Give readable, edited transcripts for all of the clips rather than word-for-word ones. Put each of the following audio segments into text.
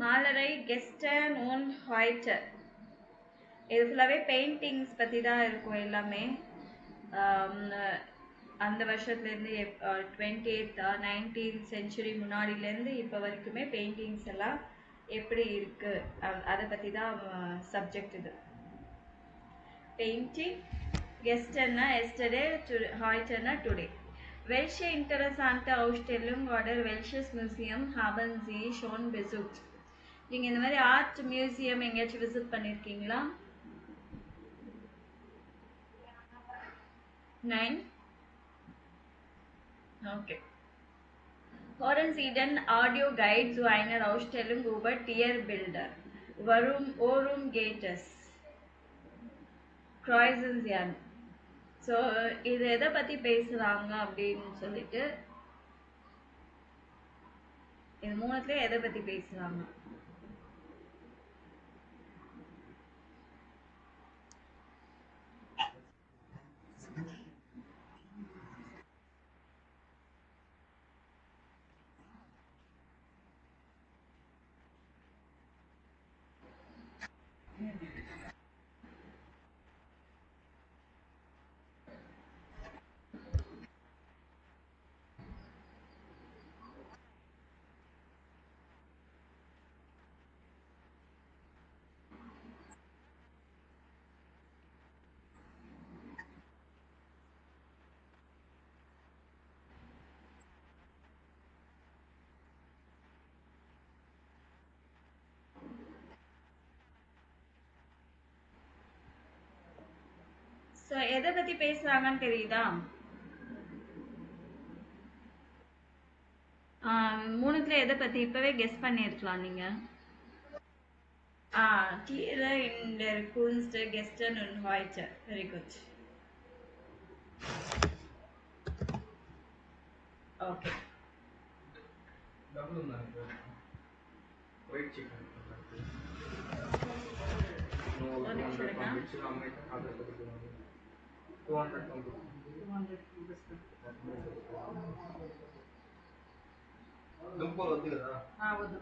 மாலரை கெஸ்டன் own ஹாய்டர். இது ஃபுல்லாகவே paintings பற்றி தான் இருக்கும் எல்லாமே. அந்த வருஷத்துலேருந்து 28th 19th சென்ச்சுரி முன்னாடியிலேருந்து இப்போ வரைக்குமே பெயிண்டிங்ஸ் எல்லாம் எப்படி இருக்குது அதை பற்றி தான் சப்ஜெக்ட் இது. Painting gestern yesterday, heute today. Welche interessante Ausstellung oder welches Museum haben Sie schon besucht? நீங்க இந்த மாதிரி ஆர்ட் மியூசியம் எங்கேயாச்சும் விசிட் பண்ணிருக்கீங்களா? 9. Okay. Hören Sie den Audio Guide zu einer Ausstellung über Tierbilder. Worum geht es? Kreuzen Sie an. So இது எதை பற்றி பேசுகிறாங்க அப்படின்னு சொல்லிட்டு இது மூணுத்துலேயே எதை பற்றி பேசுகிறாங்க? ஸோ எதை பற்றி பேசுகிறாங்கன்னு தெரியுதா? மூணுத்துல எதை பற்றி இப்போவே கெஸ் பண்ணியிருக்கலாம் நீங்கள். Tiere in der Kunst, gestern und heute. Very good. Okay. White chicken. దుంపలు వద్దు కదా? వద్దు.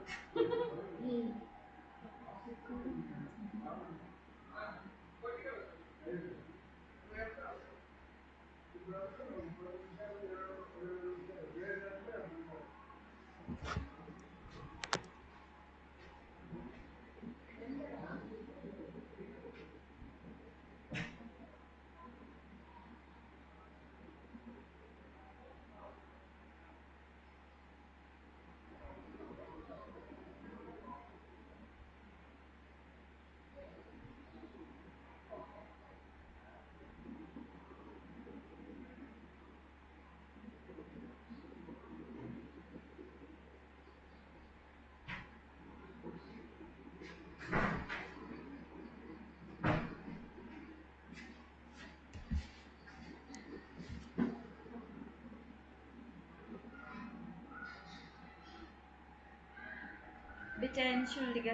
Bitte entschuldige.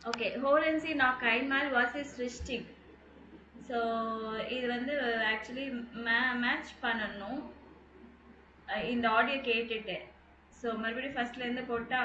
Okay, hören Sie noch einmal, was ist richtig? So இது வந்து ஆக்சுவலி மேட்ச் பண்ணணும் இந்த ஆடியோ கேட்டுட்டு. ஸோ மறுபடியும் ஃபர்ஸ்ட்லேருந்து போட்டா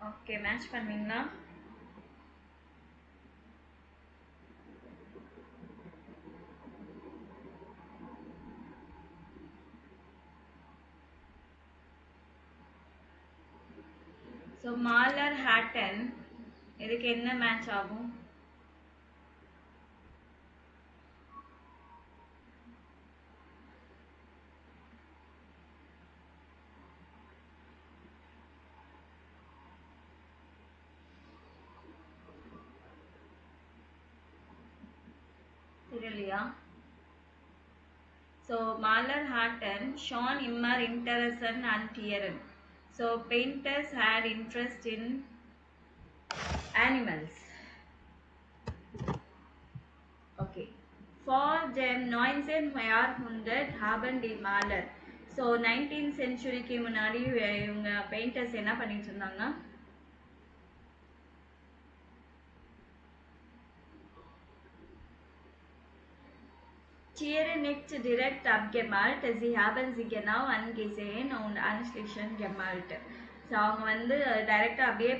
ஓகே, மேட்ச் பண்ணுவீங்களா? ஸோ மாலர் ஹேட்டன் இதுக்கு என்ன மேட்ச் ஆகும்? தெரியலையா? ஸோ மாலர் ஹாட்டன், ஷான் இம்மர் இன்டரசன் அண்ட் டியரன். So painters had interest in animals. Okay. For them 1900 haben die Maler. So 19th சென்ச்சுரிக்கு முன்னாடி இவங்க பெயிண்டர்ஸ் என்ன பண்ணிட்டு இருந்தாங்க? Tiere nicht direkt abgemalt, sie haben sie genau angesehen und anschließend gemalt. So அவங்க வந்து டைரெக்டாக அப்படியே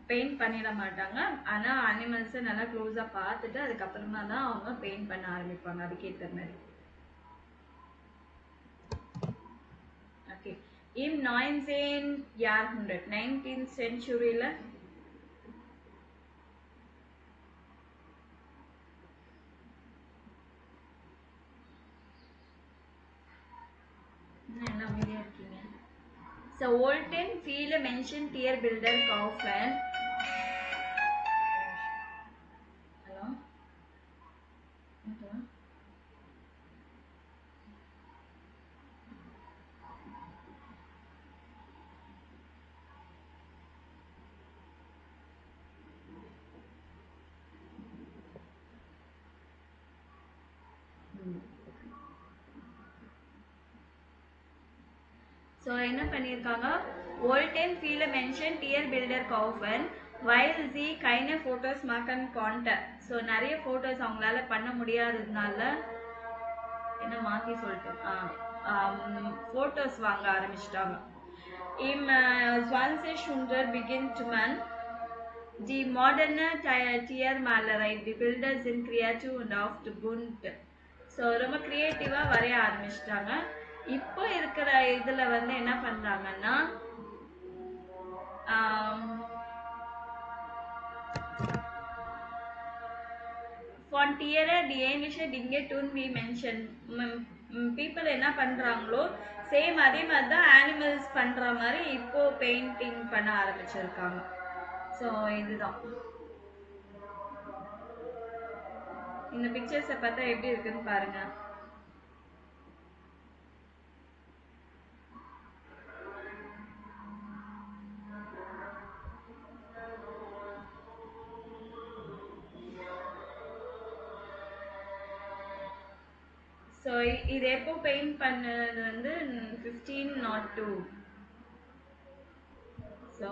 பெயிண்ட் பண்ணிட மாட்டாங்க, ஆனால் அனிமல்ஸை நல்லா க்ளோஸாக பார்த்துட்டு அதுக்கப்புறமா தான் அவங்க பெயிண்ட் பண்ண ஆரம்பிப்பாங்க அதுக்கேற்ற மாதிரி. ஓகே, இம் 19th சென்ச்சுரியில் என்ன அமைதியாக இருக்கீங்க? ஸோ ஓல்டன் ஃபீல மென்ஷன் டியர் பில்டர் காஃபன். ஹலோ, ஸோ என்ன பண்ணியிருக்காங்க? ஓல்டன் ஃபீல மென்ஷன் டியர் பில்டர் காஃபன் வைல் தி கைன ஃபோட்டோஸ் மார்க்கன் கான்டர். ஸோ நிறைய ஃபோட்டோஸ் அவங்களால பண்ண முடியாததுனால என்ன மாற்றி சொல்லிட்டு ஃபோட்டோஸ் வாங்க ஆரம்பிச்சிட்டாங்க. இம் 2000 beginnt die moderne Tiermalerei, die Bilder sind kreativ und oft bunt. So ரொம்ப க்ரியேட்டிவாக வரைய ஆரம்பிச்சிட்டாங்க. இப்போ இருக்கிற இதில் வந்து என்ன பண்ணுறாங்கன்னா von Tiere die ähnliche Dinge tun wie Menschen. People என்ன பண்ணுறாங்களோ சேம் அதே மாதிரி தான் ஆனிமல்ஸ் பண்ணுற மாதிரி இப்போ பெயிண்டிங் பண்ண ஆரம்பிச்சிருக்காங்க. ஸோ இதுதான் இந்த பிக்சர்ஸை பார்த்தா எப்படி இருக்குன்னு பாருங்க. ஸோ இது எப்போ பெயிண்ட் பண்ணது வந்து 1502. ஸோ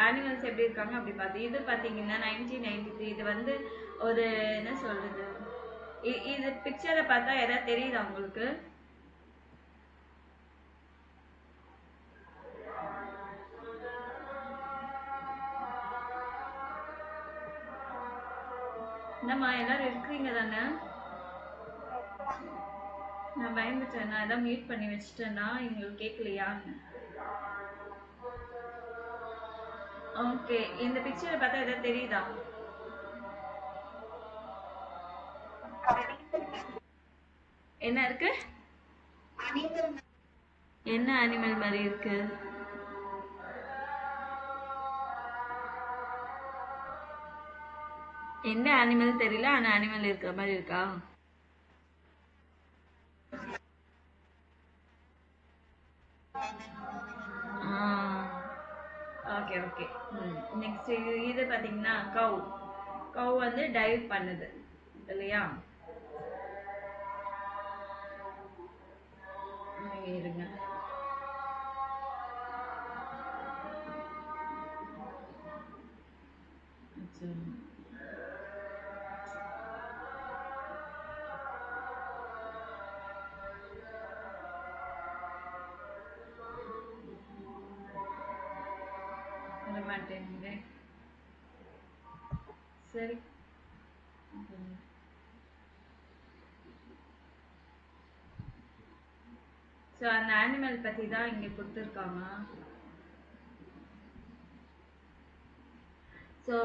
ஆனிமல்ஸ் எப்படி இருக்காங்க அப்படி பார்த்து இது பார்த்தீங்கன்னா 1993. இது வந்து ஒரு என்ன சொல்றது, இது பிக்சரை பார்த்தா எதாவது தெரியுதா உங்களுக்கு? என்னம்மா எல்லாரும் இருக்கிறீங்க தானே? நான் பயந்துட்டேன், நான் எதாவது மியூட் பண்ணி வச்சுட்டேன்னா எங்களுக்கு கேட்கலையான்னு. ஓகே, இந்த பிக்சரை பார்த்தா எதாவது தெரியுதா? என்ன இருக்கு? என்ன அனிமல் மாதிரி இருக்கு? என்ன அனிமல் தெரியல, ஆனா அனிமல் இருக்கிற மாதிரி இருக்கா? Okay okay. நெக்ஸ்ட் இது பார்த்தீங்கன்னா கவ் வந்து டைவ் பண்ணுது இல்லையா? இருங்க. மாட்டேங்குது. சரி. ஸோ அந்த அனிமல் பற்றி தான் இங்கே கொடுத்துருக்காங்க. So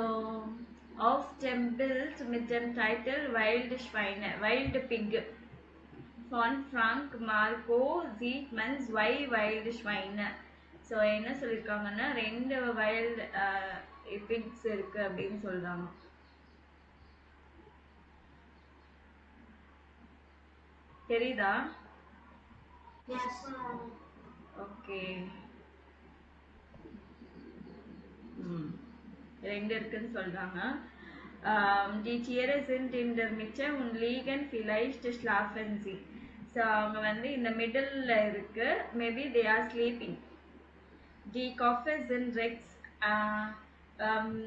of temples mit dem Titel Wild Schweine, Wild Pig von Frank Marco Zietmans Why Wild Schweine. So என்ன சொல்லியிருக்காங்கன்னா 2 வைல்டு பிக்ஸ் இருக்கு அப்படின்னு சொல்றாங்க. தெரியுதா? ஓகே. 2 இருக்குன்னு சொல்றாங்க. Die Tiere sind in der Mitte und liegen vielleicht schlafen sie. So அவங்க வந்து இந்த மிடில் இருக்கு. Maybe they are sleeping. Die Köpfe sind rechts.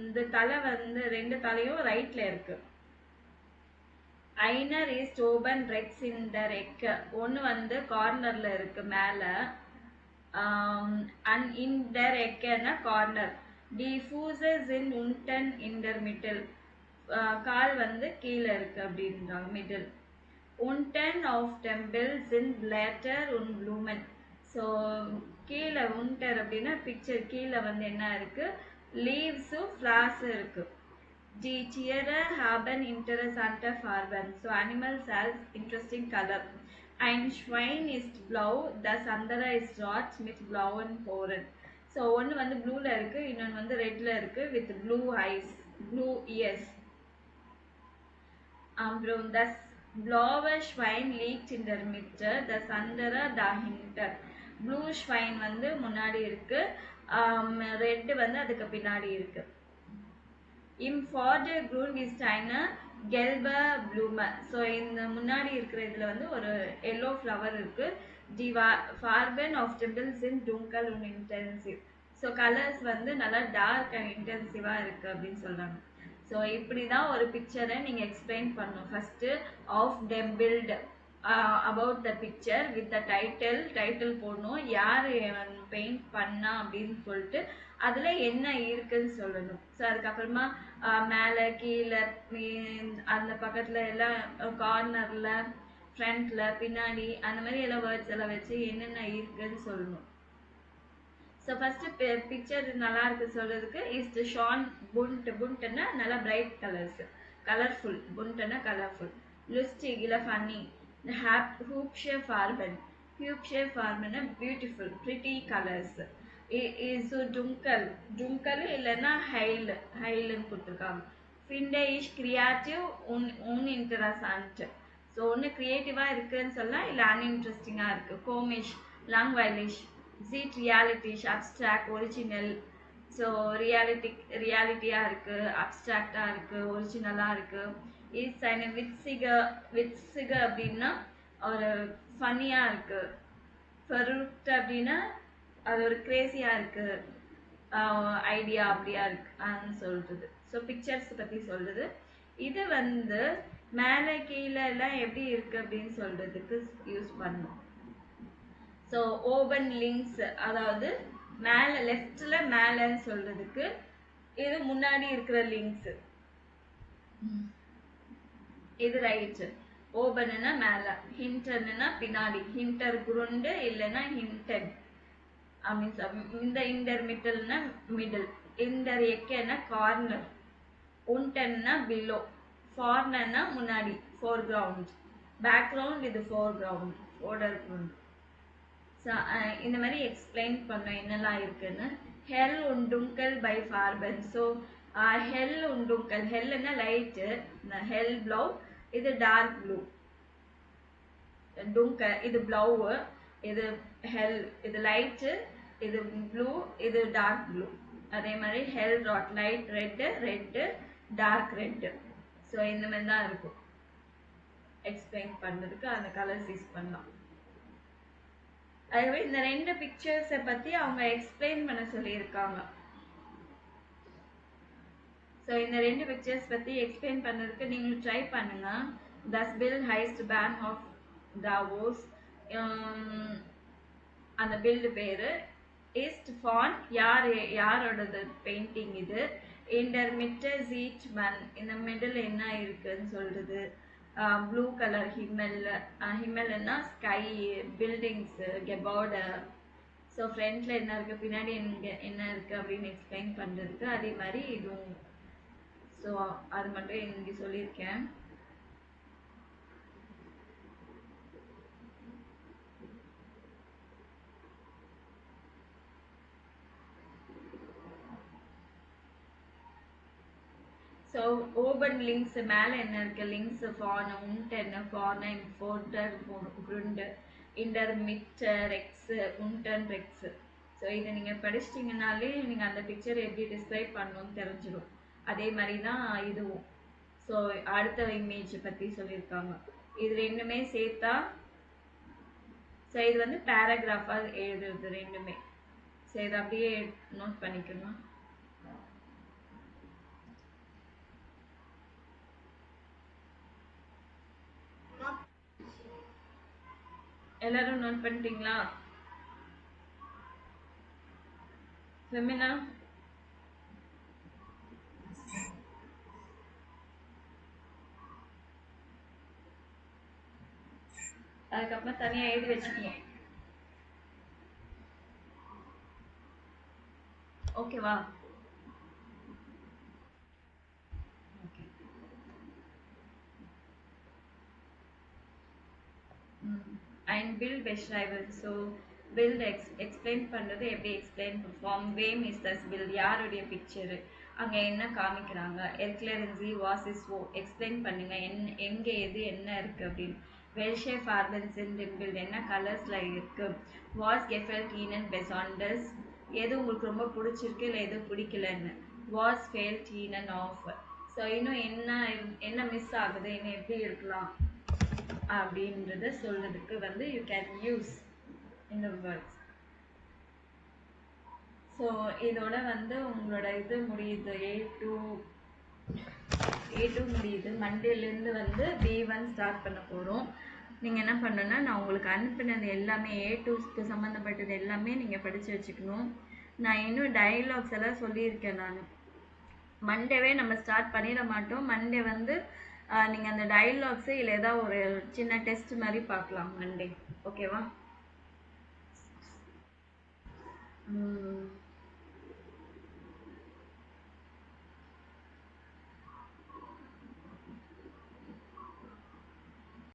இந்த தலை வந்து 2 தலையும் ரைட்ல இருக்கு. Einer ist oben rechts in der Ecke. ஒன்னு வந்து கார்னர்ல இருக்கு மேல. And in der Ecke na corner. Die Füße sind unten in der Mitte. கால் வந்து கீழே இருக்கு அப்படின்றாங்க middle. Unten auf dem Bild sind Blätter und Blumen. So கீழே உண்டர் அப்படின்னா பிக்சர் கீழே வந்து என்ன இருக்கு, லீவ்ஸும் ஃப்ளார்ஸும் இருக்கு. Die Tiere haben interessante Farben. So animals have interesting color. Ein Schwein ist blau, das andere ist rot mit blauen Ohren. So ஒன்று வந்து ப்ளூல இருக்கு, இன்னொன்று வந்து ரெட்ல இருக்கு with blue eyes, blue ears. Amprom das blaue Schwein liegt in der Mitte, das andere dahinter. Blue Schwein வந்து முன்னாடி இருக்கு, red வந்து அதுக்கு பின்னாடி இருக்கு. Im Vordergrund ist eine gelbe Blume. So இந்த முன்னாடி இருக்கிற இதுல வந்து ஒரு yellow flower இருக்கு. Die Farben of temples sind dunkel und intensive. So colors வந்து நல்லா dark and intensive இருக்கு அப்படின்னு சொல்றாங்க. ஸோ இப்படி தான் ஒரு பிக்சரை நீங்கள் எக்ஸ்பிளைன் பண்ணணும். First of them build about the picture with the title போடணும், யார் பெயிண்ட் பண்ணா அப்படின்னு சொல்லிட்டு அதில் என்ன இருக்குன்னு சொல்லணும். ஸோ அதுக்கப்புறமா மேலே கீழே அந்த பக்கத்தில் எல்லாம் கார்னரில் ஃப்ரண்ட்டில் பின்னாடி அந்த மாதிரி எல்லாம் வேர்ட்ஸ் எல்லாம் வச்சு என்னென்ன இருக்குன்னு சொல்லணும். ஸோ ஃபஸ்ட்டு பிக்சர் நல்லா இருக்கு சொல்கிறதுக்கு இஸ் ஷான் புண்ட். புண்ட்னா நல்லா பிரைட் கலர்ஸ், கலர்ஃபுல். புண்ட்னா கலர்ஃபுல். லுஸ்டிக் இல்லை ஃபன்னி. ஹூப்ஷே ஃபார்பன். ஹூப்ஷே ஃபார்பன்னா பியூட்டிஃபுல், ப்ரிட்டி கலர்ஸ். இஸ் டுங்கல். டுங்கல் இல்லைன்னா ஹைலுன்னு கொடுத்துருக்காங்க. ஃபிண்டே இஸ் கிரியேட்டிவ் இன்ட்ரெஸ்டன்ட். ஸோ ஒன்று க்ரியேட்டிவாக இருக்குதுன்னு சொல்லலாம், இல்லை அன்இன்ட்ரெஸ்டிங்காக இருக்குது. கோமிஷ், லாங்வைலிஷ். Zit reality, abstract, original. So ரியாலிட்டியாக இருக்குது, அப்ட்ராக்டாக இருக்குது, ஒரிஜினலாக இருக்குது. இட்ஸ் அண்ட் விட்ஸிக அப்படின்னா ஒரு ஃபன்னியாக இருக்குது. ஃபருட் அப்படின்னா அது ஒரு கிரேசியாக இருக்குது, ஐடியா அப்படியா இருக்குன்னு சொல்கிறது. ஸோ பிக்சர்ஸ் பற்றி சொல்கிறது. இது வந்து மேலே கீழே எல்லாம் எப்படி இருக்குது அப்படின்னு சொல்கிறதுக்கு யூஸ் பண்ணணும். ஸோ ஓபன் லிங்க்ஸ், அதாவது மேலே லெஃப்டில் மேலேன்னு சொல்கிறதுக்கு இது முன்னாடி இருக்கிற லிங்க்ஸு, இது ரைட்டு. ஓபன்னா மேலே, ஹிண்டர்னா பின்னாடி. ஹிண்டர் குருண்டு இல்லைன்னா ஹிண்டட் அப்படின்னு சொல்ல. இந்த இன்டர் மிட்டல்னா மிடில். இன்டர் எக்கேன்னா கார்னர். உண்டன்னா பிலோ. ஃபார்னர்னா முன்னாடி, ஃபோர் கிரவுண்ட். பேக்ரவுண்ட் இது ஃபோர் கிரவுண்ட், ஃபோர்டர் கிரவுண்ட். ஸோ இந்த மாதிரி எக்ஸ்பிளைன் பண்ணோம் என்னெல்லாம் இருக்குன்னு. ஹெல் und dunkel பை ஃபார்பன். ஸோ ஹெல் und dunkel, ஹெல்லுன்னா லைட்டு, ஹெல் ப்ளூ, இது டார்க் ப்ளூ. டுங்கல் இது ப்ளூவு, இது ஹெல், இது லைட்டு, இது ப்ளூ, இது டார்க் ப்ளூ. அதே மாதிரி ஹெல் ராட், light red, dark red. So இந்த மாதிரி தான் இருக்கும் எக்ஸ்பிளைன் பண்ணுறதுக்கு, அந்த கலர்ஸ் யூஸ் பண்ணலாம். அதுவே இந்த 2 பிக்சர்ஸை பற்றி அவங்க எக்ஸ்பிளைன் பண்ண சொல்லியிருக்காங்க. ஸோ இந்த 2 பிக்சர்ஸ் பற்றி எக்ஸ்பிளைன் பண்ணுறதுக்கு நீங்களும் ட்ரை பண்ணுங்க. Das Bild heißt Bahnhof Davos. அந்த பில்டு பேர். ist von யாரோடது பெயிண்டிங் இது. In der Mitte sieht man இந்த மிடில் என்ன இருக்குன்னு சொல்றது. ப்ளூ கலர் ஹிம்மெல், ஹிம்மெல்னா ஸ்கை, பில்டிங்ஸ், கெபோர்டு. ஸோ ஃப்ரண்ட்ல என்ன இருக்கு, பின்னாடி என்ன இருக்கு அப்படின்னு எக்ஸ்பிளைன் பண்றதுக்கு. அதே மாதிரி இதுவும். ஸோ அது மட்டும் இங்கே சொல்லியிருக்கேன். ஸோ ஓபன் லிங்க்ஸ் மேலே என்ன இருக்கு, links ஃபார்ன் உண்டன் ஃபார்ன் fodder குருண்டு inter மிட்டர் Rex உண்டன் Rex. So இதை நீங்கள் படிச்சிட்டிங்கனாலே நீங்கள் அந்த பிக்சர் எப்படி டிஸ்கிரைப் பண்ணணும்னு தெரிஞ்சிடும். அதே மாதிரி தான் இதுவும். ஸோ அடுத்த இமேஜ் பற்றி சொல்லியிருக்காங்க. இது ரெண்டுமே சேர்த்தா, ஸோ இது வந்து பேராகிராஃபாக எழுதுறது ரெண்டுமே. ஸோ இதை அப்படியே நோட் பண்ணிக்கணும். எல்லாரும் நோட் பண்ணிட்டீங்களா? ஃபெமினா அதுக்கப்புறம் தனியாக எழுதி வச்சுக்கணும். ஓகேவா? அண்ட் பில் பெஷ்ரைவர். ஸோ பில்ட் எக்ஸ்பிளைன் பண்ணுறது எப்படி எக்ஸ்பிளைன் ஃபார்ம் வேம் இஸ் தஸ் பில், யாருடைய பிக்சரு, அங்கே என்ன காமிக்கிறாங்க. எர்க்லரன்சி வாஸ் இஸ் ஓ, எக்ஸ்பிளைன் பண்ணுங்க எங்கே எது என்ன இருக்குது அப்படின்னு. வெல்ஷே ஃபார்பன்சன் டிம்பிள், என்ன கலர்ஸில் இருக்குது. வாஸ் கெஃபல் டீனன் பெசாண்டஸ், எது உங்களுக்கு ரொம்ப பிடிச்சிருக்கு இல்லை எது பிடிக்கலன்னு. வாஸ் ஃபேல் டீனன் ஆஃப். ஸோ இன்னும் என்ன மிஸ் ஆகுது, இன்னும் எப்படி இருக்கலாம் அப்படின்றத சொல்றதுக்கு வந்து யூ கேன் யூஸ் இந்த வேர்ட்ஸ். ஸோ இதோட வந்து உங்களோட இது முடியுது, A2 முடியுது. மண்டேலேருந்து வந்து B1 ஸ்டார்ட் பண்ண போகிறோம். நீங்கள் என்ன பண்ணணும்னா, நான் உங்களுக்கு அனுப்பினது எல்லாமே A2க்கு சம்மந்தப்பட்டது எல்லாமே நீங்கள் படித்து வச்சுக்கணும். நான் இன்னும் டயலாக்ஸ் எல்லாம் சொல்லியிருக்கேன். நான் மண்டேவே நம்ம ஸ்டார்ட் பண்ணிட மாட்டோம். மண்டே வந்து நீங்கள் அந்த டயலாக்ஸு இல்லை ஏதாவது ஒரு சின்ன டெஸ்ட் மாதிரி பார்க்கலாம் மண்டே. ஓகேவா?